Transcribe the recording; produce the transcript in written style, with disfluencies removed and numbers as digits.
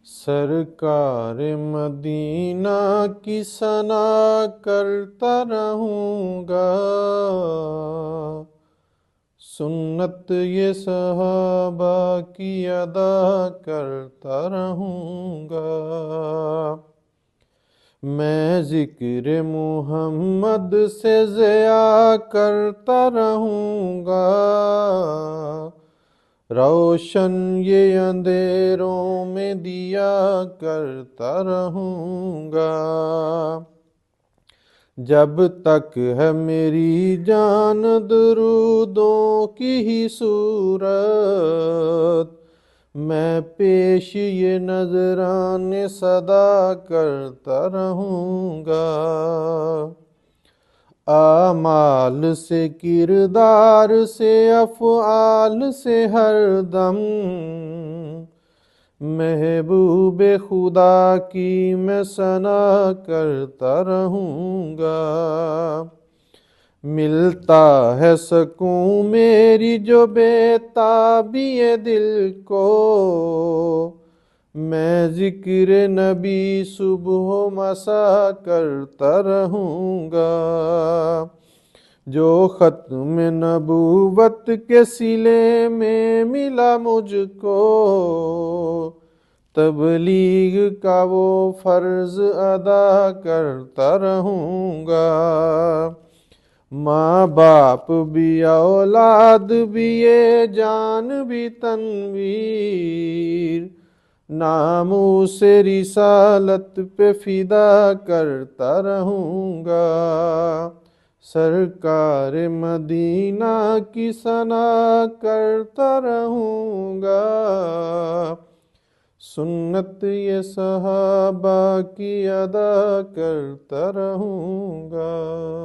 سرکار مدینہ کی ثنا کرتا رہوں گا، سنت یہ صحابہ کی ادا کرتا رہوں گا۔ میں ذکر محمد سے ضیا کرتا رہوں گا، روشن یہ اندھیروں میں دیا کرتا رہوں گا۔ جب تک ہے میری جان درودوں کی ہی صورت، میں پیش یہ نذرانے صدا کرتا رہوں گا۔ اعمال سے کردار سے افعال سے ہر دم، محبوب خدا کی میں ثنا کرتا رہوں گا۔ ملتا ہے سکون میری جو بے تابی دل کو، میں ذکر نبی صبح و مسا کرتا رہوں گا۔ جو ختم نبوت کے صلے میں ملا مجھ کو، تبلیغ کا وہ فرض ادا کرتا رہوں گا۔ ماں باپ بھی اولاد بھی یہ جان بھی تنویر، ناموس رسالت پہ فدا کرتا رہوں گا۔ سرکار مدینہ کی ثنا کرتا رہوں گا، سنت یہ صحابہ کی ادا کرتا رہوں گا۔